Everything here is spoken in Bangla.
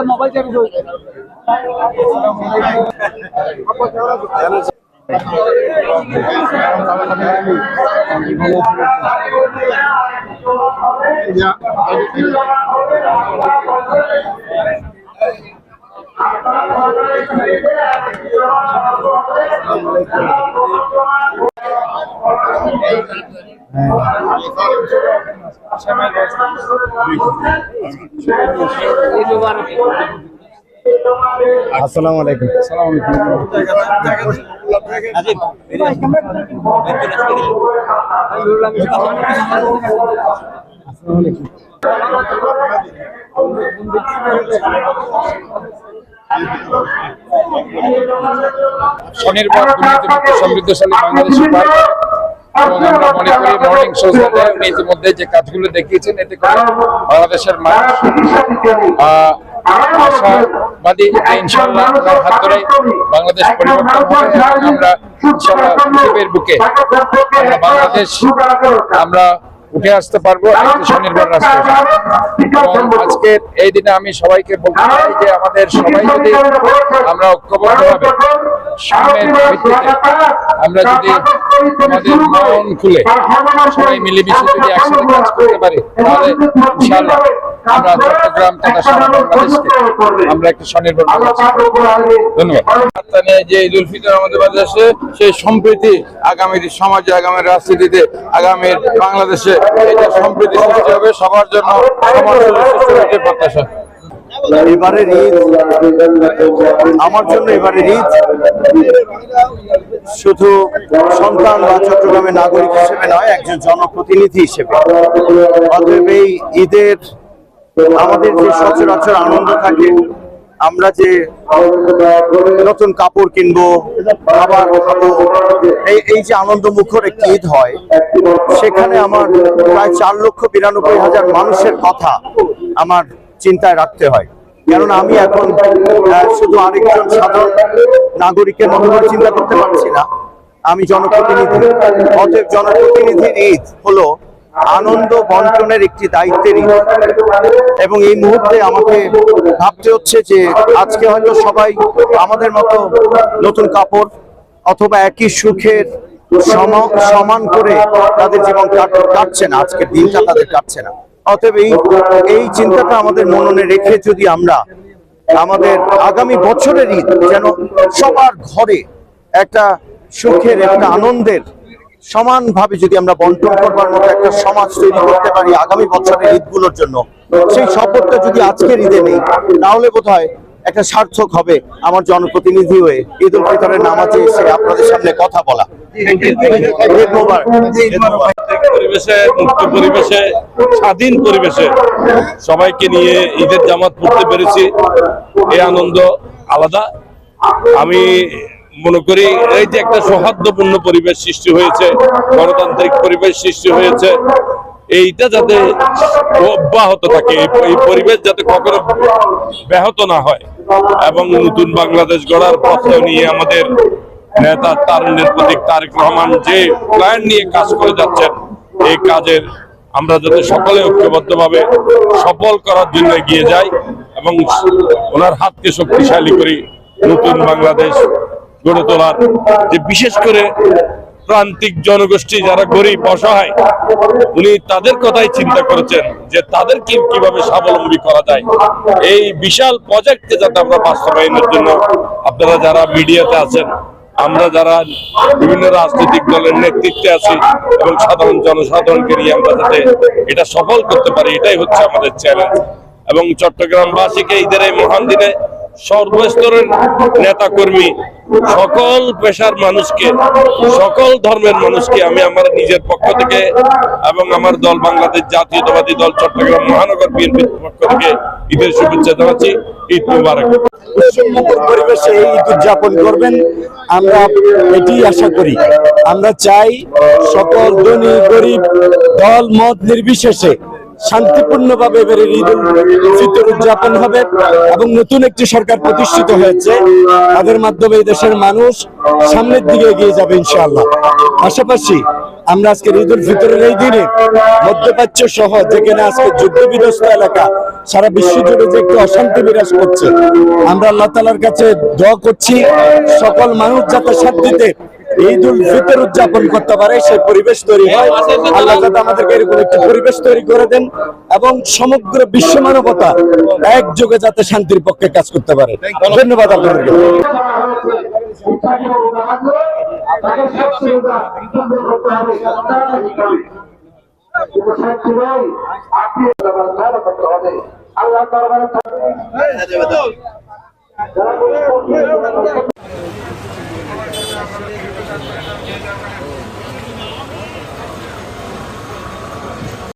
मोबाइल আসসালামু আলাইকুম। স্বনির্ভর দুর্নীতিমুক্ত সমৃদ্ধশালী বাংলাদেশ এবং আমরা মনে করি মর্নিং শোতে উনি ইতিমধ্যে যে কাজগুলো দেখিয়েছেন এতে করে বাংলাদেশের মানুষ আশাবাদী ইনশাআল্লাহ হাত ধরে বাংলাদেশ পরিবর্তন হবে। আমরা ইনশাআল্লাহ পৃথিবীর বুকে আমরা বাংলাদেশ আমরা উঠে আসতে পারবো একটি স্বনির্ভর রাষ্ট্র। এবং আজকের এই দিনে আমি সবাইকে বলতে চাই যে আমাদের সবাই যদি আমরা ঐক্যবদ্ধভাবে সামনের ভিত্তিতে আমরা যদি আমাদের মন খুলে সবাই মিলেমিশে যদি একসাথে কাজ করতে পারি তাহলে ইনশাআল্লাহ আমরা চট্টগ্রাম তথা সারা বাংলাদেশকে আমরা একটা স্বনির্ভর ধন্যবাদ। যে ঈদ উল ফিতর আমাদের বাংলাদেশে সেই সম্প্রীতি আগামী সমাজে আগামী রাজনীতিতে আগামী বাংলাদেশে এটা সম্প্রীতি সৃষ্টি হবে সবার জন্য সমাজ প্রত্যাশা। এবারের ঈদ আমার জন্য এবারের ঈদ শুধু সন্তান বা চট্টগ্রামের নাগরিক হিসেবে নয়, একজন জনপ্রতিনিধি হিসেবে। অতএব এই ঈদের আমাদের যে সচরাচর আনন্দ থাকে, আমরা যে নতুন কাপড় কিনবো, খাবার খাবো, এই যে আনন্দ মুখর একটি ঈদ হয়, সেখানে আমার প্রায় 4,92,000 মানুষের কথা আমার চিন্তায় রাখতে হয়। কারণ আমি এখন শুধু আরেকজন সাধারণ নাগরিকের মতো করে চিন্তা করতে পারছি না, আমি জনপ্রতিনিধি। অতএব জনপ্রতিনিধির ঈদ হলো আনন্দ বন্টনের একটি দায়িত্বের ঈদ। এবং এই মুহূর্তে আমাকে ভাবতে হচ্ছে যে আজকে হয়তো সবাই আমাদের মতো নতুন কাপড় অথবা একই সুখের সমান করে তাদের জীবন কাটছে না, আজকের দিনটা তাদের কাটছে না। অতএব এই চিন্তাটা আমাদের মননে রেখে যদি আমরা আমাদের আগামী বছরের ঈদ যেন সবার ঘরে একটা সুখের একটা আনন্দের সমানভাবে যদি আমরা বন্টন করবার মতো একটা সমাজ তৈরি করতে পারি আগামী বছরের ঈদগুলোর জন্য, সেই শপথটা যদি আজকের ঈদে নেই তাহলে বোধহয় একটা একটা সার্থক হবে আমার জনপ্রতিনিধি হয়ে ঈদ উল ফিতরের নামাজে এসে আপনাদের সামনে কথা বলা। ঈদ মোবারক। পরিবেশে, মুক্ত পরিবেশে, স্বাধীন পরিবেশে সবাইকে নিয়ে ঈদের জামাত পড়তে পেরেছি, এই আনন্দ আলাদা। আমি মনে করি এই যে একটা সৌহার্দ্যপূর্ণ পরিবেশ সৃষ্টি হয়েছে, গণতান্ত্রিক পরিবেশ সৃষ্টি হয়েছে, এইটা যাতে অব্যাহত থাকে, এই পরিবেশ যাতে কখনো ব্যাহত না হয়, এবং নতুন বাংলাদেশ গড়ার প্রত্যয় নিয়ে আমাদের নেতা তারুণ্যের প্রতীক তারেক রহমান যে প্ল্যান নিয়ে কাজ করে যাচ্ছেন, এই কাজের আমরা যাতে সকলে ঐক্যবদ্ধভাবে সফল করার জন্য এগিয়ে যাই এবং ওনার হাতকে শক্তিশালী করি, নতুন বাংলাদেশ গড়ে তোলার যে বিশেষ করে প্রান্তিক জনগোষ্ঠী যারা গরিব অসহায়, উনি তাদের কথাই চিন্তা করেছেন যে তাদেরকে কিভাবে স্বাবলম্বী করা যায়। এই বিশাল প্রজেক্টকে যাতে আমরা বাস্তবায়নের জন্য আপনারা যারা মিডিয়াতে আছেন, আমরা যারা বিভিন্ন রাজনৈতিক দলের নেতৃত্বে আছি এবং সাধারণ জনসাধারণকে নিয়ে আমরা যাতে এটা সফল করতে পারি, এটাই হচ্ছে আমাদের চ্যালেঞ্জ। এবং চট্টগ্রামবাসীকে ঈদের এই মহান দিনে সর্বস্তরের নেতা কর্মী, সকল পেশার মানুষকে, সকল ধর্মের মানুষকে আমি আমার নিজের পক্ষ থেকে এবং আমার দল বাংলাদেশ জাতীয়তাবাদী দল চট্টগ্রাম মহানগর বিএনপির পক্ষ থেকে ঈদের শুভেচ্ছা জানাচ্ছি। ঈদ মুবারক। উৎসবমুখর পরিবেশে এই ঈদ উদযাপন করবেন, আমরা এটি আশা করি। আমরা চাই সকল ধনী গরিব দল মত নির্বিশেষে শান্তিপূর্ণভাবে এবারে ঈদ উল ফিতর উদযাপন হবে এবং নতুন একটি সরকার প্রতিষ্ঠিত হয়েছে, তাদের মাধ্যমে এই দেশের মানুষ সামনের দিকে এগিয়ে যাবে ইনশাআল্লাহ। পাশাপাশি আমরা আজকে ঈদ উল ফিতরের এই দিনে মধ্যপ্রাচ্য সহ যেখানে আজকে যুদ্ধ বিধ্বস্ত এলাকা, সারা বিশ্ব জুড়ে যে একটু অশান্তি বিরাজ করছে, আমরা আল্লাহ তাআলার কাছে দোয়া করছি সকল মানুষ যাতে শান্তিতে ঈদ উল ফিতর উদযাপন করতে পারে, সেই পরিবেশ তৈরি হয়। আল্লাহ যাতে আমাদেরকে এরকম একটি পরিবেশ তৈরি করে দেন এবং সমগ্র বিশ্ব মানবতা একযোগে যাতে শান্তির পক্ষে কাজ করতে পারে। ধন্যবাদ আপনাদেরকে। আল্লাহ